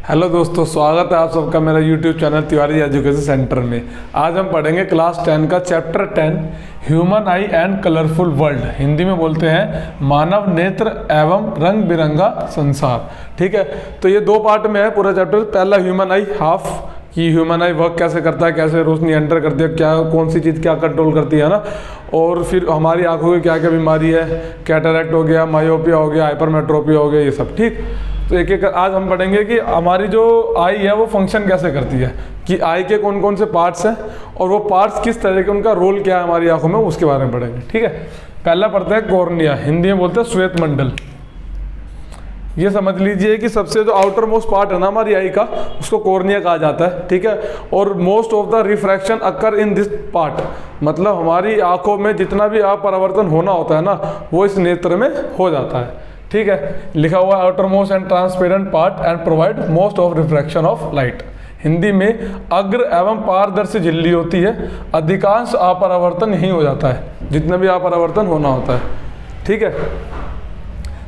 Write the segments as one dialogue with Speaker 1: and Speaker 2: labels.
Speaker 1: Hello दोस्तों, स्वागत है आप सबका मेरा YouTube channel Tiwari education centre में। आज हम पढ़ेंगे क्लास 10 का chapter 10 human I and colourful world. Hindi में बोलते हैं मानव नेत्र एवं रंग बिरंगा संसार। ठीक है, तो ये दो पार्ट में है पूरा चैप्टर। पहला ह्यूमन आई हाफ कि ह्यूमन आई वर्क कैसे करता है, कैसे रोशनी एंटर करती है, क्या कौन सी चीज़ क्या कंट्रोल करती है ना, और फिर हमारी आंखों की क्या क्या बीमारी है, कैटरैक्ट हो गया, मायोपिया हो गया, हाइपरमेट्रोपिया हो गया, ये सब। ठीक, तो एक एक आज हम पढ़ेंगे कि हमारी जो आई है वो फंक्शन कैसे करती है, कि आई के कौन कौन से पार्ट्स हैं और वो पार्ट्स किस तरह के, उनका रोल क्या है हमारी आंखों में, उसके बारे में पढ़ेंगे। ठीक है, पहला पढ़ते हैं कॉर्निया, हिंदी में बोलते हैं श्वेत मंडल। ये समझ लीजिए कि सबसे जो आउटर मोस्ट पार्ट है ना हमारी आई का, उसको कॉर्निया कहा जाता है। ठीक है, और most of the refraction occur in this part, मतलब हमारी आंखों में जितना भी अपरावर्तन होना होता है ना, वो इस नेत्र में हो जाता है। ठीक है, लिखा हुआ outer most and transparent part and provide most of refraction of light. Hindi में अग्र एवं पारदर्शी झिल्ली होती है, अधिकांश अपरावर्तन यही हो जाता है, जितना भी अपरावर्तन होना होता है। ठीक है,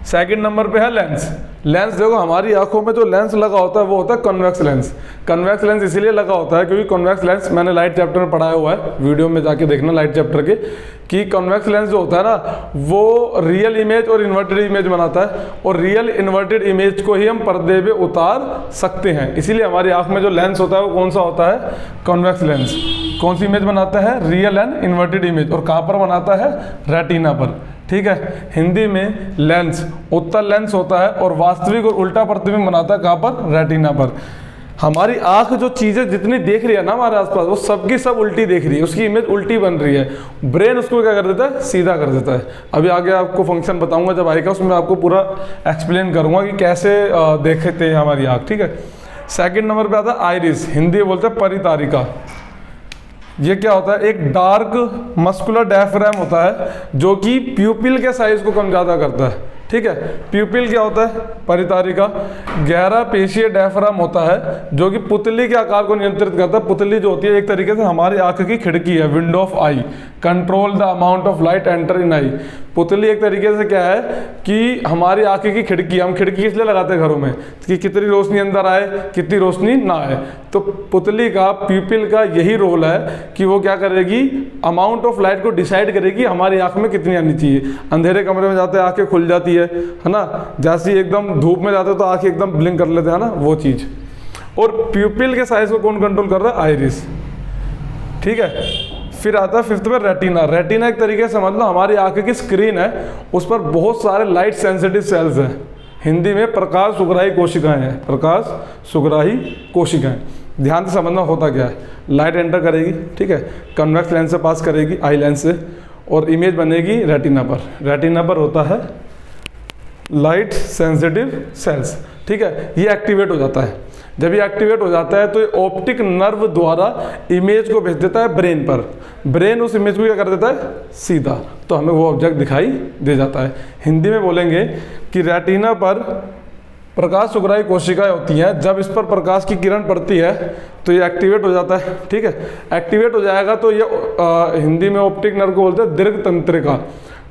Speaker 1: सेकंड नंबर पे है लेंस। लेंस देखो, हमारी आंखों में जो लेंस लगा होता है वो होता है कन्वेक्स लेंस। कन्वेक्स लेंस इसीलिए लगा होता है क्योंकि कन्वेक्स लेंस मैंने लाइट चैप्टर में पढ़ाया हुआ है, वीडियो में जाके देखना लाइट चैप्टर के, कि कन्वेक्स लेंस जो होता है ना वो रियल इमेज और इन्वर्टेड इमेज बनाता है, और रियल इन्वर्टेड इमेज को ही हम पर्दे पे उतार सकते हैं। इसीलिए हमारी आंख में जो लेंस होता है वो कौन सा होता है, कन्वेक्स लेंस। कौन सी इमेज बनाता है, रियल एंड इन्वर्टेड इमेज, और कहाँ पर बनाता है, रेटिना पर। ठीक है, हिंदी में लेंस उत्तल लेंस होता है और वास्तविक और उल्टा प्रतिबिंब बनाता है कहाँ पर, रेटिना पर। हमारी आंख जो चीज़ें जितनी देख रही है ना हमारे आसपास, वो सबकी सब उल्टी देख रही है, उसकी इमेज उल्टी बन रही है। ब्रेन उसको क्या कर देता है, सीधा कर देता है। अभी आगे आपको फंक्शन बताऊंगा जब आएगा, उसमें आपको पूरा एक्सप्लेन करूंगा कि कैसे देखते हैं हमारी आँख। ठीक है, सेकंड नंबर पे आता है आइरिस, हिंदी में बोलते हैं परितारिका। ये क्या होता है, एक डार्क मस्कुलर डायफ्राम होता है जो कि प्यूपिल के साइज को कम ज़्यादा करता है। ठीक है, प्यूपिल क्या होता है, परितारिका गहरा पेशीय डायफ्राम होता है जो कि पुतली के आकार को नियंत्रित करता है। पुतली जो होती है एक तरीके से हमारी आंख की खिड़की है, window of eye, control the amount of light enter in eye. पुतली एक तरीके से क्या है कि हमारी आंख की खिड़की, हम खिड़की इसलिए लगाते हैं घरों में कि कितनी रोशनी अंदर आए, कितनी रोशनी ना आए। तो पुतली का, प्यूपिल का यही रोल है कि वो क्या करेगी, अमाउंट ऑफ लाइट को डिसाइड करेगी हमारी आंख में कितनी आनी चाहिए। अंधेरे कमरे में जाते हैं आंखें खुल जाती है ना, जैसे एकदम धूप में जाते हैं तो आंखें एकदम ब्लिंक कर लेते हैं ना, वो चीज़। और प्यूपिल के साइज को कौन कंट्रोल कर रहा है, आइरिस। ठीक है, फिर आता है फिफ्थ में रेटिना। रेटिना एक तरीके से समझ लो हमारी आंख की स्क्रीन है, उस पर बहुत सारे लाइट सेंसिटिव सेल्स हैं। हिंदी में प्रकाश सुग्राही कोशिकाएं हैं, प्रकाश सुग्राही कोशिकाएं। ध्यान से समझना होता क्या है, लाइट एंटर करेगी, ठीक है, कन्वेक्स लेंस से पास करेगी, आई लेंस से, और इमेज बनेगी रेटिना पर। रेटिना पर होता है लाइट सेंसिटिव सेल्स। ठीक है, ये एक्टिवेट हो जाता है। जब ये एक्टिवेट हो जाता है तो ये ऑप्टिक नर्व द्वारा इमेज को भेज देता है ब्रेन पर। ब्रेन उस इमेज को क्या कर देता है, सीधा, तो हमें वो ऑब्जेक्ट दिखाई दे जाता है। हिंदी में बोलेंगे कि रेटिना पर प्रकाश सुग्राही कोशिकाएं होती हैं, जब इस पर प्रकाश की किरण पड़ती है तो ये एक्टिवेट हो जाता है। ठीक है, एक्टिवेट हो जाएगा तो ये हिंदी में ऑप्टिक नर्व को बोलते हैं दीर्घ तंत्रिका,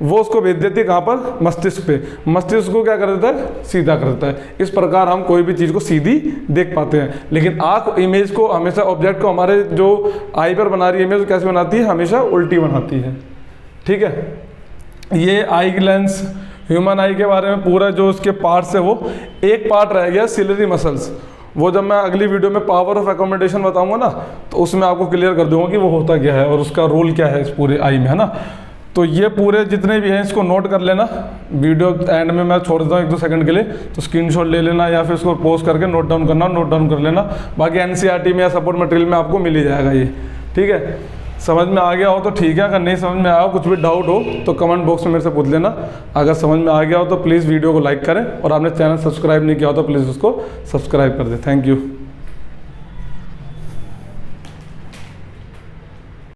Speaker 1: वो उसको भेज देती है कहाँ पर, मस्तिष्क पे। मस्तिष्क को क्या कर देता है, सीधा कर देता है। इस प्रकार हम कोई भी चीज़ को सीधी देख पाते हैं। लेकिन आँख इमेज को हमेशा, ऑब्जेक्ट को हमारे जो आई पर बना रही है इमेज कैसे बनाती है, हमेशा उल्टी बनाती है। ठीक है, ये आई लेंस, ह्यूमन आई के बारे में पूरा जो उसके पार्ट्स है, वो एक पार्ट रह गया सिलरी मसल्स। वो जब मैं अगली वीडियो में पावर ऑफ एकोमोडेशन बताऊंगा ना, तो उसमें आपको क्लियर कर दूंगा कि वो होता क्या है और उसका रोल क्या है इस पूरे आई में, है ना। तो ये पूरे जितने भी हैं इसको नोट कर लेना, वीडियो एंड में मैं छोड़ देता हूँ 1-2 सेकंड के लिए, तो स्क्रीनशॉट ले लेना या फिर इसको पोस्ट करके नोट डाउन करना, नोट डाउन कर लेना। बाकी एनसीईआरटी में या सपोर्ट मटेरियल में आपको मिल ही जाएगा ये। ठीक है, समझ में आ गया हो तो ठीक है, अगर नहीं समझ में आया हो, कुछ भी डाउट हो तो कमेंट बॉक्स में मेरे से पूछ लेना। अगर समझ में आ गया हो तो प्लीज़ वीडियो को लाइक करें, और आपने चैनल सब्सक्राइब नहीं किया हो तो प्लीज़ उसको सब्सक्राइब कर दें। Thank you.